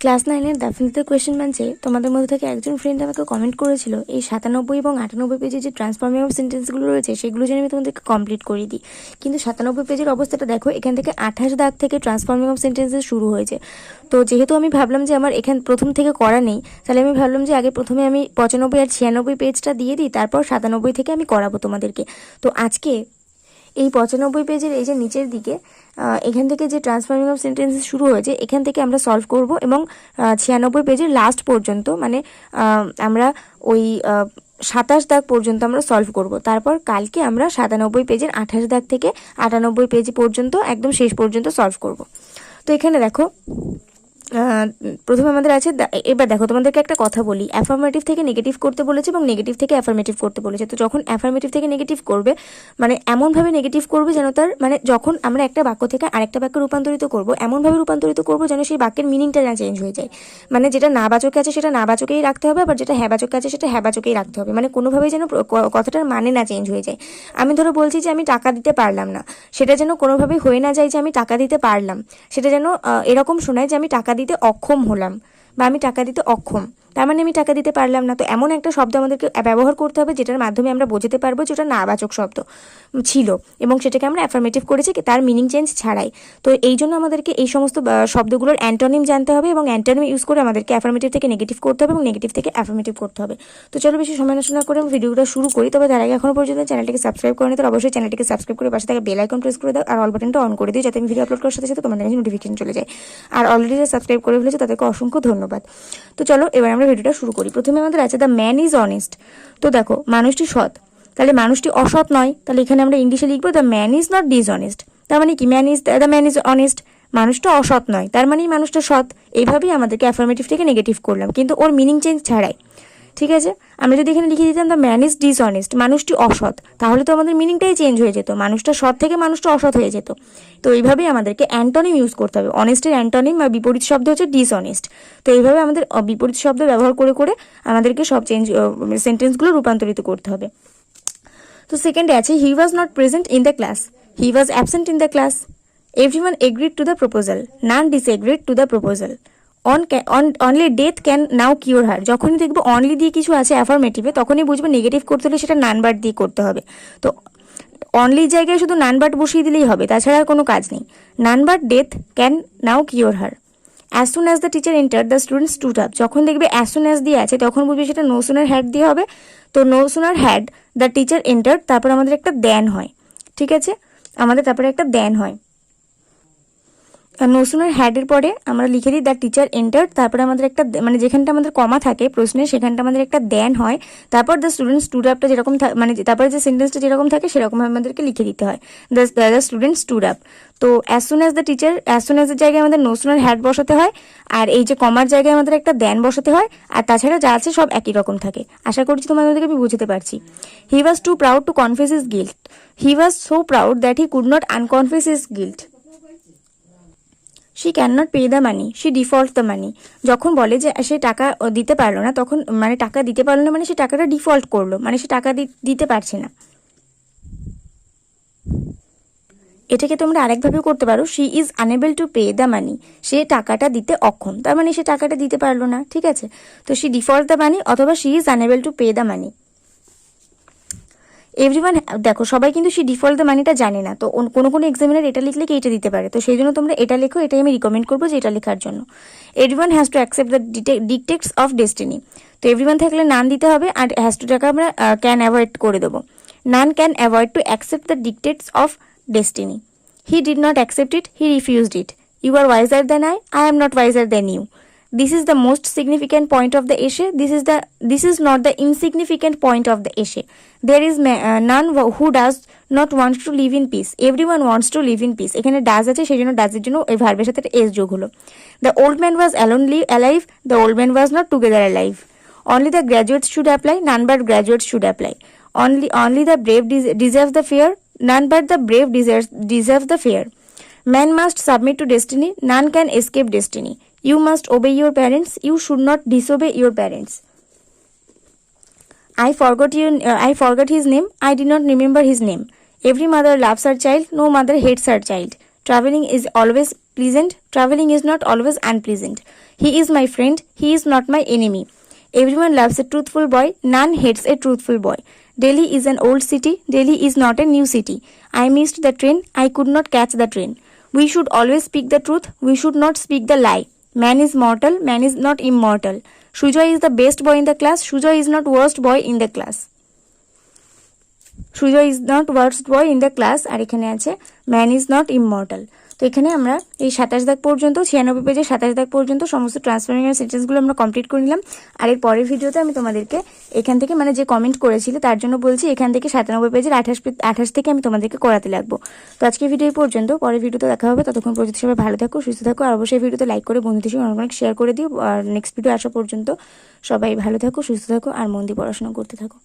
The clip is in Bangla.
ক্লাস 9-এর ডেফিনিটলি কোয়েশ্চেন বেঞ্চে তোমাদের মধ্যে থেকে একজন ফ্রেন্ড আমাকে কমেন্ট করেছিল এই 97 এবং 98 পেজে যে ট্রান্সফর্মিং অফ সেন্টেন্সগুলো রয়েছে সেগুলো যেন আমি তোমাদেরকে কমপ্লিট করে দিই। কিন্তু 97 পেজের অবস্থাটা দেখো, এখান থেকে 28 দাগ থেকে ট্রান্সফর্মিং অফ সেন্টেন্সেস শুরু হয়েছে। তো যেহেতু আমি ভাবলাম যে আমার এখান প্রথম থেকে করা নেই, তাহলে আমি ভাবলাম যে আগে প্রথমে আমি 95 আর 96 পেজটা দিয়ে দিই, তারপর 97 থেকে আমি করাবো তোমাদেরকে। তো আজকে এই 95 পেজের এই যে নিচের দিকে এখান থেকে যে ট্রান্সফর্মিং অফ সেন্টেন্সেস শুরু হয়েছে এখান থেকে আমরা সলভ করব এবং 96 পেজের লাস্ট পর্যন্ত মানে আমরা ওই 27 দাগ পর্যন্ত আমরা সলভ করব। তারপর কালকে আমরা 97 পেজের 28 দাগ থেকে 98 পেজ পর্যন্ত একদম শেষ পর্যন্ত সলভ করব। তো এখানে দেখো প্রথমে আমাদের আছে, এবার দেখো তোমাদেরকে একটা কথা বলি, অ্যাফার্মেটিভ থেকে নেগেটিভ করতে বলেছে এবং নেগেটিভ থেকে অ্যাফার্মেটিভ করতে বলেছে। তো যখন অ্যাফার্মেটিভ থেকে নেগেটিভ করবে মানে এমনভাবে নেগেটিভ করবে যেন তার মানে যখন আমরা একটা বাক্য থেকে আরেকটা বাক্যে রূপান্তরিত করব এমনভাবে রূপান্তরিত করব যেন সেই বাক্যের মিনিংটা না চেঞ্জ হয়ে যায়। মানে যেটা না বাচকে আছে সেটা না বাচকেই রাখতে হবে, আবার যেটা হ্যাঁ বাচকে আছে সেটা হ্যাঁ বাচকেই রাখতে হবে। মানে কোনোভাবেই যেন কথাটার মানে না চেঞ্জ হয়ে যায়। আমি ধরো বলছি যে আমি টাকা দিতে পারলাম না, সেটা যেন কোনোভাবেই হয়ে না যায় যে আমি টাকা দিতে পারলাম, সেটা যেন এরকম শোনায় যে আমি টাকা দিতে অক্ষম হলাম বা আমি টাকা দিতে অক্ষম, তার মানে আমি টাকা দিতে পারলাম না। তো এমন একটা শব্দ আমাদেরকে ব্যবহার করতে হবে যেটার মাধ্যমে আমরা বোঝাতে পারবো যেটা নাবাচক শব্দ ছিল এবং সেটাকে আমরা অ্যাফার্মেটিভ করেছি তার মিনিং চেঞ্জ ছাড়াই। তো এই জন্য আমাদেরকে এই সমস্ত শব্দগুলোর অ্যান্টোনিম জানতে হবে এবং অ্যান্টোনিম ইউজ করে আমাদেরকে অ্যাফার্মেটিভ থেকে নেগেটিভ করতে হবে এবং নেগেটিভ থেকে অ্যাফার্মেটিভ করতে হবে। তো চলো বেশি সমালোচনা করে আমি ভিডিওটা শুরু করি। তবে তার আগে এখনো পর্যন্ত চ্যানেলটিকে সাবস্ক্রাইব করে নিতে অবশ্যই চ্যানেলটিকে সাবস্ক্রাইব করে পাশে থাকা বেল আইকন প্রেস করে দাও আর অল বাটনটা অন করে দিও যাতে আমি ভিডিও আপলোড করার সাথে সাথে তোমাদের কাছে নোটিফিকেশন চলে যায়। আর অলরেডি যারা সাবস্ক্রাইব করে ফেলেছো তাদেরকে অসংখ্য ধন্যবাদ। তো চলো এবার আমরা ভিডিওটা শুরু করি। প্রথমে আমাদের আছে দ্য ম্যান ইজ অনেস্ট। তো দেখো মানুষটি সৎ, তাহলে মানুষটি অসৎ নয়, তাহলে এখানে আমরা ইংলিশে লিখবো the man is not dishonest. তার মানে কি দ্য ম্যান ইজ অনেস্ট, মানুষটা অসৎ নয়, তার মানে মানুষটা সৎ। এইভাবেই আমাদেরকে অ্যাফার্মেটিভ থেকে নেগেটিভ করলাম কিন্তু ওর মিনিং চেঞ্জ ছাড়াই। ঠিক আছে, আমরা যদি এখানে লিখে দিতাম দ্য ম্যান ইজ ডিসঅনেস্ট, মানুষটি অসৎ, তাহলে তো আমাদের মিনিংটাই চেঞ্জ হয়ে যেত, মানুষটা সৎ থেকে মানুষটা অসৎ হয়ে যেত। তো এইভাবেই আমাদেরকে অ্যান্টনিম ইউজ করতে হবে। অনেস্টের অ্যান্টনিম বা বিপরীত শব্দ হচ্ছে ডিসঅনেস্ট। তো এইভাবে আমাদের বিপরীত শব্দ ব্যবহার করে করে আমাদেরকে সব সেন্টেন্সগুলো রূপান্তরিত করতে হবে। তো সেকেন্ডে আছে he was not present in the class, he was absent in the class. Everyone agreed to the proposal, none disagreed to the proposal. Only death can now cure her. যখনই দেখবো অনলি দিয়ে কিছু আছে অ্যাফার্মেটিভে তখনই বুঝবো নেগেটিভ করতে হলে সেটা নান বাট দিয়ে করতে হবে। তো অনলির জায়গায় শুধু নান বাট বসিয়ে দিলেই হবে, তাছাড়া আর কোনো কাজ নেই। None but death can now cure her. As soon as the teacher enter the student stood up. যখন দেখবে অ্যাজ সুন অ্যাজ দিয়ে আছে তখন বুঝবে সেটা নো সুনার হ্যাড দিয়ে হবে। তো no sooner had the teacher enter, তারপর আমাদের একটা দেন হয়। ঠিক আছে, আমাদের তারপরে একটা দেন হয়। নো সুনার হ্যাডের পরে আমরা লিখে দিই দ্য টিচার এন্টার, তারপরে আমাদের একটা মানে যেখানটা আমাদের কমা থাকে প্রশ্নে সেখানটা আমাদের একটা দেন হয়। তারপর দ্য স্টুডেন্ট স্টুড আপটা যেরকম মানে তারপরে যে সেন্টেন্সটা যেরকম থাকে সেরকম আমাদেরকে লিখে দিতে হয় দ্য স্টুডেন্ট স্টুড আপ। তো as soon as the teacher, as soon as এর জায়গায় আমাদের নো সুনার হ্যাড বসাতে হয় আর এই যে কমার জায়গায় আমাদের একটা দেন বসাতে হয়। আর তাছাড়া যা আছে সব একই রকম থাকে। আশা করছি তোমাদেরকে আমি বুঝতে পারছি। He was too proud to confess his guilt, he was so proud that he could not unconfess his guilt. She can not pay the money, she default the money. যখন বলে যে সে টাকা দিতে পারলো না তখন মানে টাকা দিতে পারলো না মানে সে টাকাটা ডিফল্ট করলো, মানে সে টাকা দিতে পারছে না। এটাকে তোমরা আরেকভাবেও করতে পারো, she is unable to pay the money, সে টাকাটা দিতে অক্ষম, তার মানে সে টাকাটা দিতে পারলো না। ঠিক আছে, তো শি ডিফল্ট দ্য মানি অথবা she is unable to pay the money. Everyone, দেখো সবাই কিন্তু সেই ডিফল্ট দ্য মানিটা জানে না, তো কোনো কোনো এক্সামিনার এটা লিখলে কি এটা দিতে পারে, তো সেই জন্য তোমরা এটা লেখো, এটাই আমি রিকমেন্ড করবো যে এটা লেখার জন্য। Everyone has to accept the dictates of destiny. তো এভরিওয়ান থাকলে নান দিতে হবে আর হ্যাজ টুটাকে আমরা ক্যান অ্যাভয়েড করে দেবো। None can avoid to accept the dictates of destiny. He did not accept it, he refused it. You are wiser than I am not wiser than you. This is the most significant point of the essay. This is not the insignificant point of the essay. There is none who does not want to live in peace. Everyone wants to live in peace. এখানে does আছে সেই জন্য does এর জন্য এই ভার্বের সাথে s যোগ হলো। The old man was alone alive. The old man was not together alive. Only the graduates should apply. None but graduates should apply. Only the brave deserve the fear. None but the brave deserve the fear. Man must submit to destiny. None can escape destiny. You must obey your parents. You should not disobey your parents. I forgot his name. I did not remember his name. Every mother loves her child. No mother hates her child. Traveling is always pleasant. Traveling is not always unpleasant. He is my friend. He is not my enemy. Everyone loves a truthful boy. None hates a truthful boy. Delhi is an old city. Delhi is not a new city. I missed the train. I could not catch the train. We should always speak the truth. We should not speak the lie. Man is mortal. Man is not immortal. Sujoy is the best boy in the class. Sujoy is not worst boy in the class. Sujoy is not worst boy in the class, আর এখানে আছে ম্যান ইজ নট ইমমর্টাল। তো এখানে আমরা এই 27 দাগ পর্যন্ত 96 পেজের 27 দাগ পর্যন্ত সমস্ত ট্রান্সফর্মিং সেন্টেন্সগুলো আমরা কমপ্লিট করে নিলাম। আর এর পরের ভিডিওতে আমি তোমাদেরকে এখান থেকে মানে যে কমেন্ট করেছিলে তার জন্য বলছি এখান থেকে 97 পেজের 28 থেকে আমি তোমাদেরকে করাতে লাগবো। তো আজকে ভিডিও পর্যন্ত, পরের ভিডিওতে দেখা হবে। ততক্ষণ পর্যন্ত সবাই ভালো থাকো, সুস্থ থাকো, আর অবশ্যই ভিডিওতে লাইক করে বন্ধুদের সঙ্গে অনেক অনেক শেয়ার করে দিও। আর নেক্সট ভিডিও আসা পর্যন্ত সবাই ভালো থাকো, সুস্থ থাকো, আর মন দিয়ে পড়াশোনা করতে থাকো।